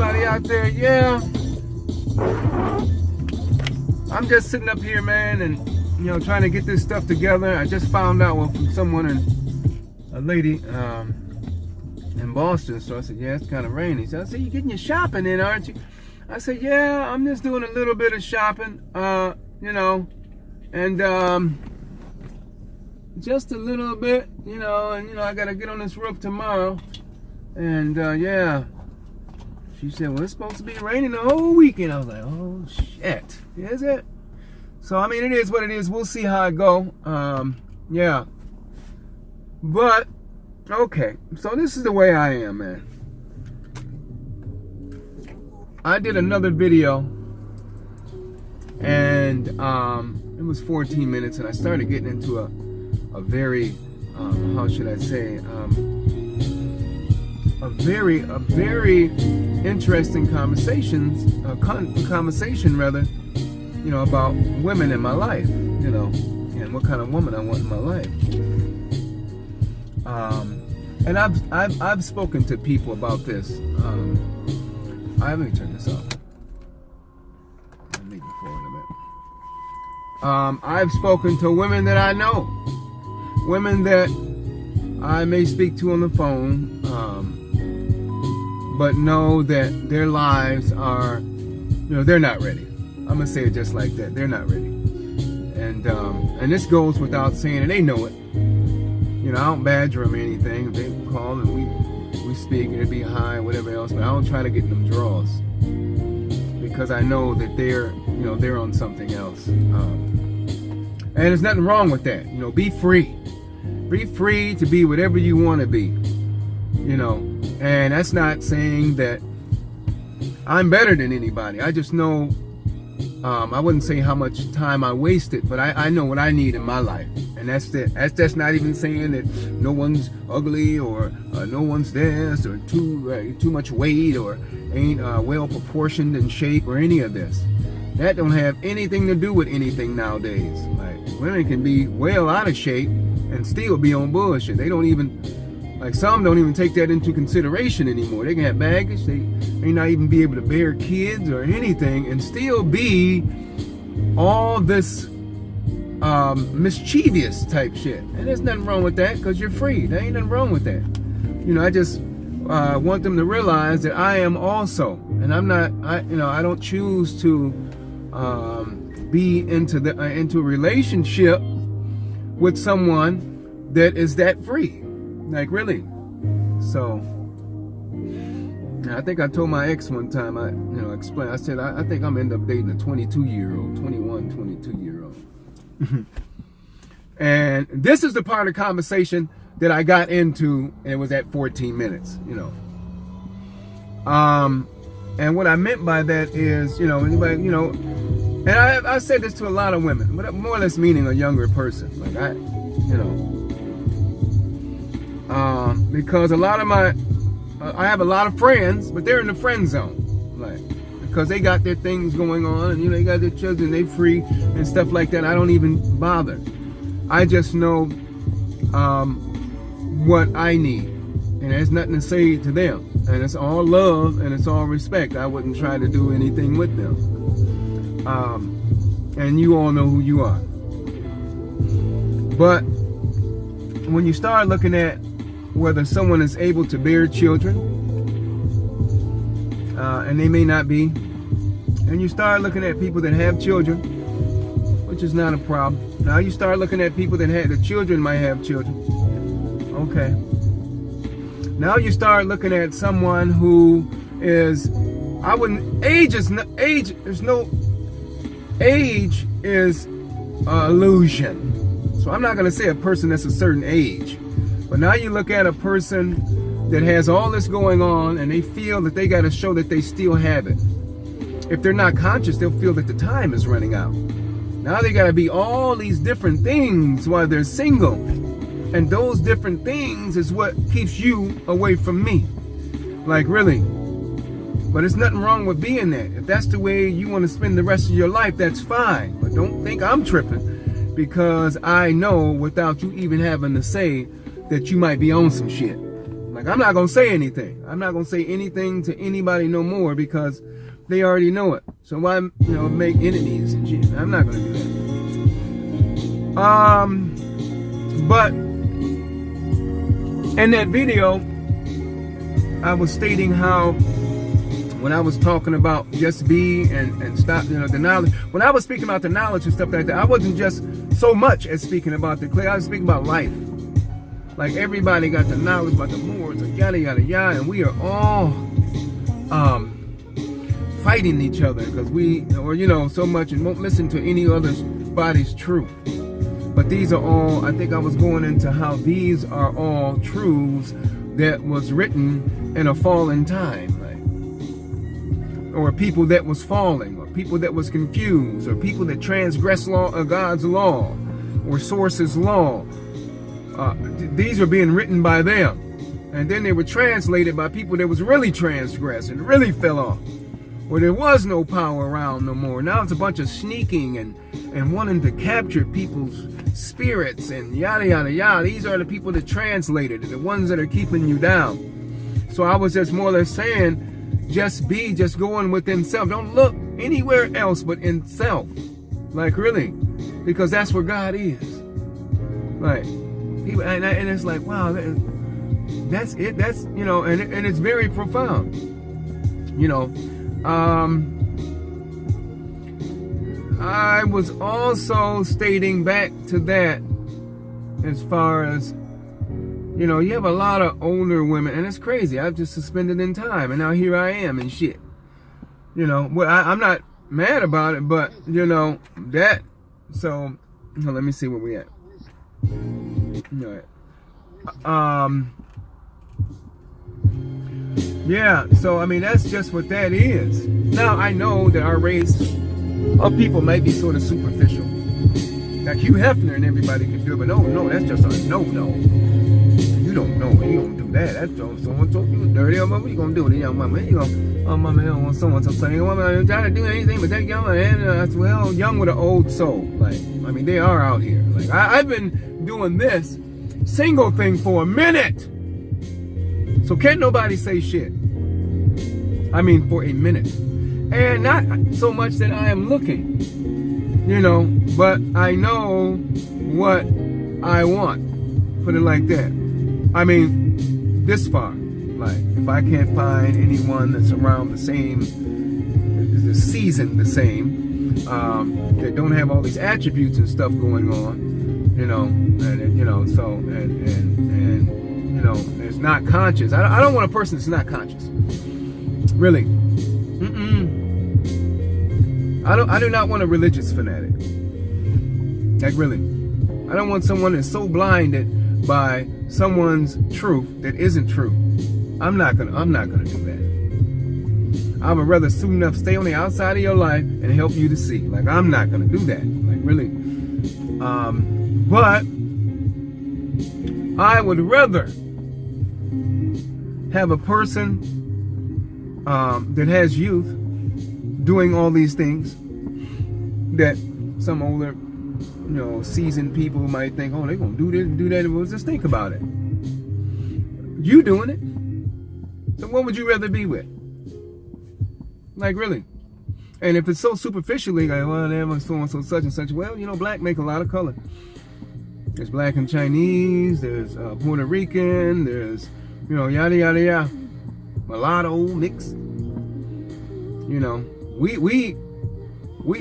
everybody out there. Yeah, I'm just sitting up here, man, and trying to get this stuff together. I just found out from someone, a lady in Boston. So I said, yeah, it's kind of rainy. So I said, you're getting your shopping in, aren't you? I said, yeah, I'm just doing a little bit of shopping, and just a little bit, and I gotta get on this roof tomorrow, and yeah. She said, well, it's supposed to be raining the whole weekend. I was like, oh shit, is it? So I mean, it is what it is. We'll see how it go. Yeah, but okay. So this is the way I am, man. I did another video, and it was 14 minutes, and I started getting into a very, how should I say, a very interesting conversation rather, about women in my life, and what kind of woman I want in my life. And I've spoken to people about this. Let me turn this off. Maybe forward a bit. I've spoken to women that I know, women that I may speak to on the phone, but know that their lives are, they're not ready. I'm gonna say it just like that. They're not ready, and this goes without saying, and they know it. I don't badger them or anything. They call and we speak, and it'd be high, whatever else. But I don't try to get them draws because I know that they're on something else. And there's nothing wrong with that. Be free. Be free to be whatever you want to be. And that's not saying that I'm better than anybody. I just know, I wouldn't say how much time I wasted, but I know what I need in my life. And that's it. That's not even saying that no one's ugly or no one's this or too much weight or ain't well proportioned in shape or any of this. That don't have anything to do with anything nowadays. Like, women can be well out of shape and still be on bullshit. They don't even, some don't even take that into consideration anymore. They can have baggage, they may not even be able to bear kids or anything and still be all this mischievous type shit. And there's nothing wrong with that because you're free. There ain't nothing wrong with that. I just want them to realize that I am also, and I'm not, I don't choose to be into a relationship with someone that is that free. Like, really. So I think I told my ex one time, I explained, I said I think I'm end up dating a 22-year-old, 22-year-old. And this is the part of the conversation that I got into, and it was at 14 minutes, and what I meant by that is, anybody, and I said this to a lot of women, but more or less meaning a younger person. Like, because a lot of I have a lot of friends, but they're in the friend zone, like, because they got their things going on, and they got their children, they free and stuff like that. I don't even bother. I just know what I need, and there's nothing to say to them, and it's all love and it's all respect. I wouldn't try to do anything with them, and you all know who you are. But when you start looking at whether someone is able to bear children, and they may not be, and you start looking at people that have children, which is not a problem. Now you start looking at people that the children might have children. Okay. Now you start looking at someone who is, age is illusion. So I'm not going to say a person that's a certain age. But now you look at a person that has all this going on and they feel that they got to show that they still have it. If they're not conscious, they'll feel that the time is running out. Now they got to be all these different things while they're single. And those different things is what keeps you away from me. Like, really. But there's nothing wrong with being that. If that's the way you want to spend the rest of your life, that's fine. But don't think I'm tripping, because I know without you even having to say that you might be on some shit. Like, I'm not going to say anything. I'm not going to say anything to anybody no more because they already know it. So why, make enemies and shit? I'm not going to do that. But in that video, I was stating how when I was talking about just be and stop, the knowledge. When I was speaking about the knowledge and stuff like that, I wasn't just so much as speaking about the clay. I was speaking about life. Like, everybody got the knowledge about the Moors, or yada yada yada, and we are all fighting each other because so much and won't listen to any other body's truth. But these are all, I think I was going into how these are all truths that was written in a fallen time, or people that was falling, or people that was confused, or people that transgress God's law, or source's law. These were being written by them, and then they were translated by people that was really transgressed and really fell off, where there was no power around no more. Now it's a bunch of sneaking and wanting to capture people's spirits and yada yada yada. These are the people that translated it, the ones that are keeping you down. So I was just more or less saying, just going within self. Don't look anywhere else but in self. Like, really, because that's where God is. Like, and it's like, wow, that's it. That's, and it's very profound. I was also stating back to that as far as, you have a lot of older women, and it's crazy. I've just suspended in time, and now here I am and shit. Well, I'm not mad about it, but, that. So, let me see where we at. Yeah, so, that's just what that is. Now, I know that our race of people might be sort of superficial. Like Hugh Hefner and everybody can do it, but no, that's just a no. You don't know. You don't do that. That's someone told you dirty. What you gonna do with it, young mama? You go, mama, I don't want someone to say, mama, I'm trying to do anything but that young man. Well, young with an old soul. Like, they are out here. Like, I've been doing this single thing for a minute. So can't nobody say shit. For a minute. And not so much that I am looking, but I know what I want. Put it like that. This far. Like, if I can't find anyone that's around the same, the season the same, that don't have all these attributes and stuff going on, it's not conscious. I don't want a person that's not conscious. Really. I do not want a religious fanatic. Like, really. I don't want someone that's so blinded by someone's truth that isn't true. I'm not gonna do that. I would rather soon enough stay on the outside of your life and help you to see. Like, I'm not gonna do that. Like, really. But I would rather have a person that has youth doing all these things that some older, seasoned people might think, oh, they're gonna do this and do that. Well, just think about it. You doing it. So what would you rather be with? Like, really? And if it's so superficially, like, well, they're so and so such and such. Well, black make a lot of color. There's black and Chinese. There's Puerto Rican. There's, yada yada yada. Mulatto mix.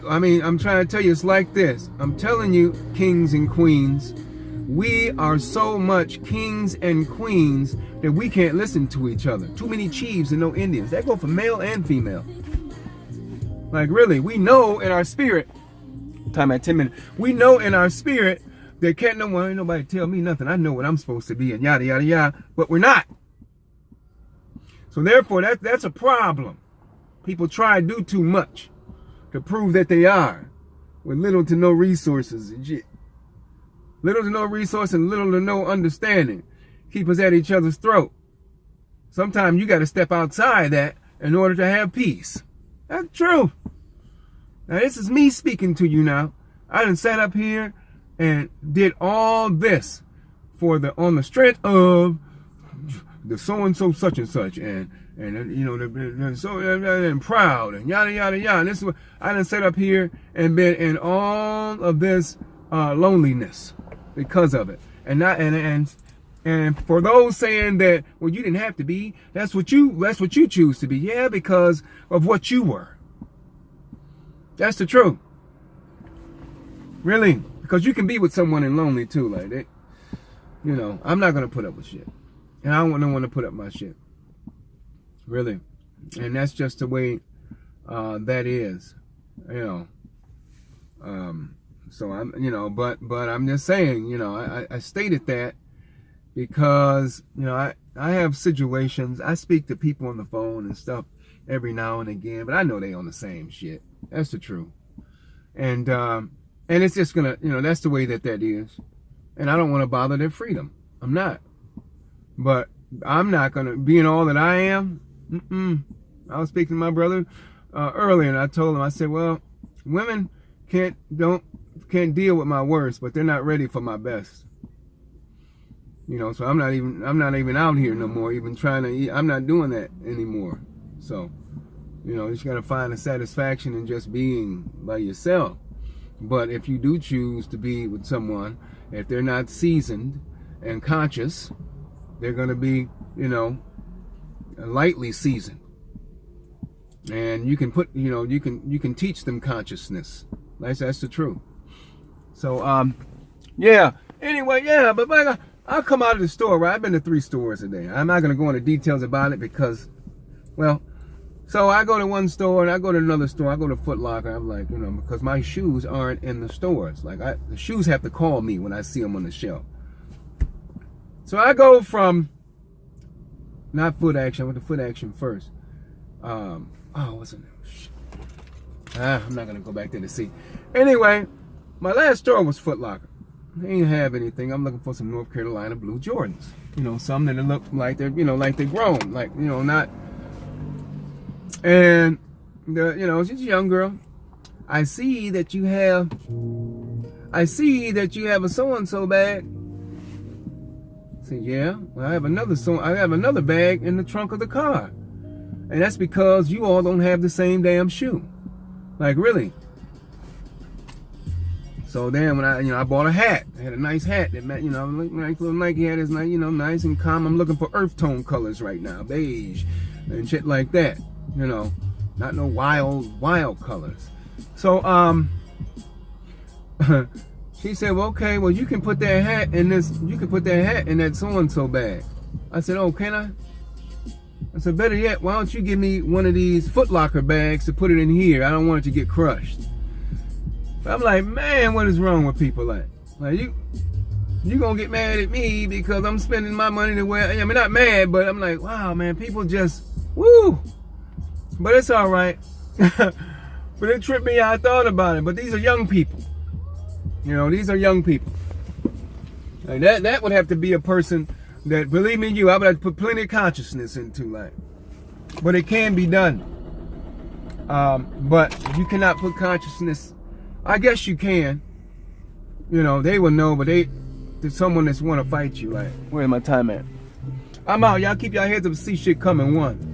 I'm trying to tell you, it's like this. I'm telling you, kings and queens, we are so much kings and queens that we can't listen to each other. Too many chiefs and no Indians. That go for male and female. Like, really, we know in our spirit, time at 10 minutes, we know in our spirit that ain't nobody tell me nothing. I know what I'm supposed to be and yada, yada, yada, but we're not. So therefore, that's a problem. People try to do too much to prove that they are, with little to no resources and shit. Little to no resource and little to no understanding. Keep us at each other's throat. Sometimes you got to step outside that in order to have peace. That's true. Now, this is me speaking to you now. I done sat up here and did all this on the strength of the so and so such and such, and you know, the so and proud, and yada yada yada. And this is what I done set up here and been in all of this loneliness because of it, and for those saying that, well, you didn't have to be, that's what you choose to be. Yeah, because of what you were. That's the truth. Really, because you can be with someone and lonely too, like that. You know, I'm not gonna put up with shit, and I don't want no one to put up my shit. Really, and that's just the way that is. You know, so I'm, you know, but I'm just saying, you know, I stated that because, you know, I have situations. I speak to people on the phone and stuff every now and again, but I know they on the same shit. That's the truth, and it's just gonna, you know, that's the way that is. And I don't want to bother their freedom. I'm not. But I'm not going to, being all that I am, I was speaking to my brother earlier, and I told him, I said, well, women can't deal with my worst, but they're not ready for my best. You know, so I'm not even out here no more, even trying to, I'm not doing that anymore. So, you know, you just got to find a satisfaction in just being by yourself. But if you do choose to be with someone, if they're not seasoned and conscious, they're going to be, you know, lightly seasoned. And you can put, you know, you can teach them consciousness. That's the truth. So, yeah. Anyway, yeah, but I'll come out of the store, right? I've been to 3 stores today. I'm not going to go into details about it because, well, so I go to one store and I go to another store. I go to Foot Locker. I'm like, you know, because my shoes aren't in the stores. Like the shoes have to call me when I see them on the shelf. So I go from not Foot Action. I went to Foot Action first. What's it? I'm not gonna go back there to see. Anyway, my last store was Foot Locker. They didn't have anything. I'm looking for some North Carolina blue Jordans. You know, some that look like they're, you know, like they're grown, like, you know, not. And you know, she's a young girl. I see that you have a so-and-so bag. I said, yeah. Well, I have another bag in the trunk of the car. And that's because you all don't have the same damn shoe. Like, really. So then when I bought a hat. I had a nice hat that, you know, like little Nike hat is nice, you know, nice and calm. I'm looking for earth tone colors right now, beige and shit like that. You know, not no wild colors. So she said, well, okay, well, you can put that hat in that so-and-so bag. I said, oh, can I? I said, better yet, why don't you give me one of these Foot Locker bags to put it in here? I don't want it to get crushed. But I'm like, man, what is wrong with people like you gonna get mad at me because I'm spending my money to wear. I mean, not mad, but I'm like, wow, man, people just, woo. But it's all right. But it tripped me out. I thought about it. But these are young people. You know, these are young people. Like that would have to be a person that, believe me, I would have to put plenty of consciousness into, like. But it can be done. But you cannot put consciousness. I guess you can. You know, they will know, but there's someone that's want to fight you. Like, where's my time at? I'm out. Y'all keep your heads up and see shit coming. 1.